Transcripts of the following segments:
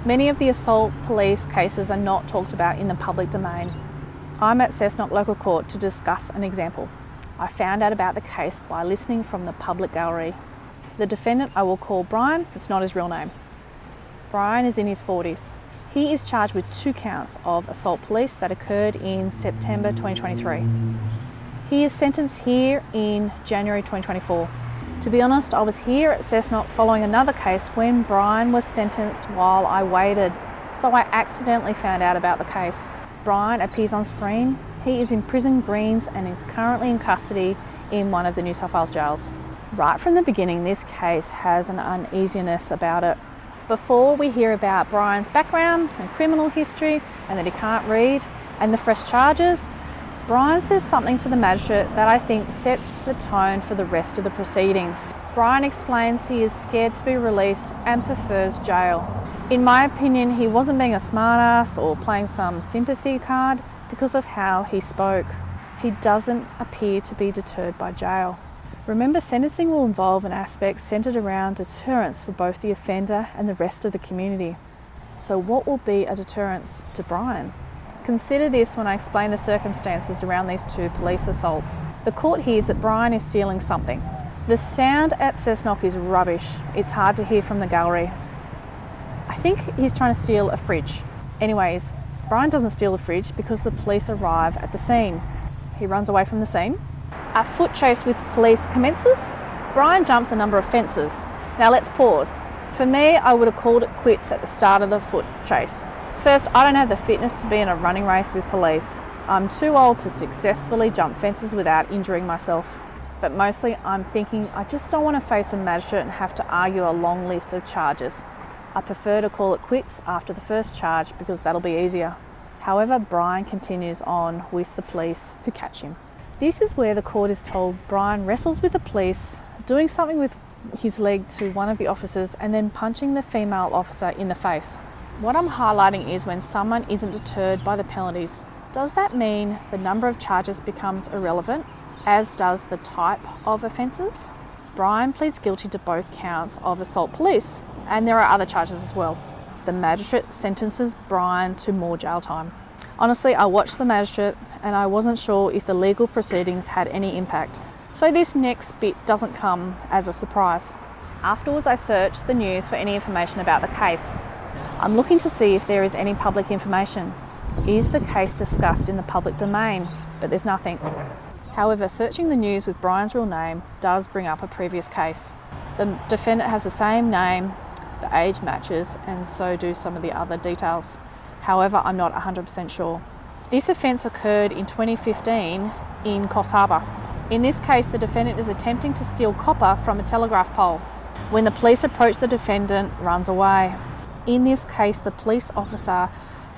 Many of the assault police cases are not talked about in the public domain. I'm at Cessnock Local Court to discuss an example. I found out about the case by listening from the public gallery. The defendant I will call Brian, it's not his real name. Brian is in his 40s. He is charged with 2 counts of assault police that occurred in September 2023. He is sentenced here in January 2024. To be honest, I was here at Cessnock following another case when Brian was sentenced while I waited, so I accidentally found out about the case. Brian appears on screen. He is in Prison Greens and is currently in custody in one of the New South Wales jails. Right from the beginning, this case has an uneasiness about it. Before we hear about Brian's background and criminal history and that he can't read and the fresh charges, Brian says something to the magistrate that I think sets the tone for the rest of the proceedings. Brian explains he is scared to be released and prefers jail. In my opinion, he wasn't being a smartass or playing some sympathy card because of how he spoke. He doesn't appear to be deterred by jail. Remember, sentencing will involve an aspect centred around deterrence for both the offender and the rest of the community. So what will be a deterrence to Brian? Consider this when I explain the circumstances around these 2 police assaults. The court hears that Brian is stealing something. The sound at Cessnock is rubbish. It's hard to hear from the gallery. I think he's trying to steal a fridge. Anyways, Brian doesn't steal the fridge because the police arrive at the scene. He runs away from the scene. A foot chase with police commences. Brian jumps a number of fences. Now let's pause. For me, I would have called it quits at the start of the foot chase. First, I don't have the fitness to be in a running race with police. I'm too old to successfully jump fences without injuring myself. But mostly I'm thinking I just don't want to face a magistrate and have to argue a long list of charges. I prefer to call it quits after the first charge because that'll be easier. However, Brian continues on with the police who catch him. This is where the court is told Brian wrestles with the police, doing something with his leg to one of the officers and then punching the female officer in the face. What I'm highlighting is when someone isn't deterred by the penalties. Does that mean the number of charges becomes irrelevant, as does the type of offences? Brian pleads guilty to both counts of assault police, and there are other charges as well. The magistrate sentences Brian to more jail time. Honestly, I watched the magistrate and I wasn't sure if the legal proceedings had any impact. So this next bit doesn't come as a surprise. Afterwards, I searched the news for any information about the case. I'm looking to see if there is any public information. Is the case discussed in the public domain? But there's nothing. However, searching the news with Brian's real name does bring up a previous case. The defendant has the same name, the age matches, and so do some of the other details. However, I'm not 100% sure. This offence occurred in 2015 in Coffs Harbour. In this case, the defendant is attempting to steal copper from a telegraph pole. When the police approach, the defendant runs away. In this case, the police officer,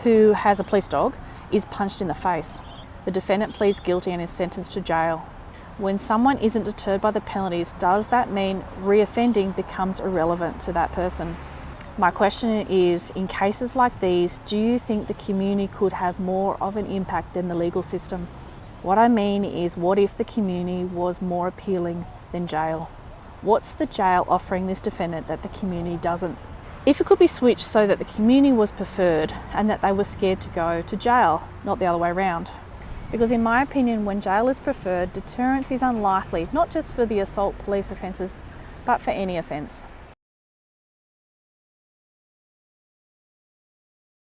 who has a police dog, is punched in the face. The defendant pleads guilty and is sentenced to jail. When someone isn't deterred by the penalties, does that mean reoffending becomes irrelevant to that person? My question is, in cases like these, do you think the community could have more of an impact than the legal system? What I mean is, what if the community was more appealing than jail? What's the jail offering this defendant that the community doesn't? If it could be switched so that the community was preferred and that they were scared to go to jail, not the other way around. Because in my opinion, when jail is preferred, deterrence is unlikely, not just for the assault police offences, but for any offence.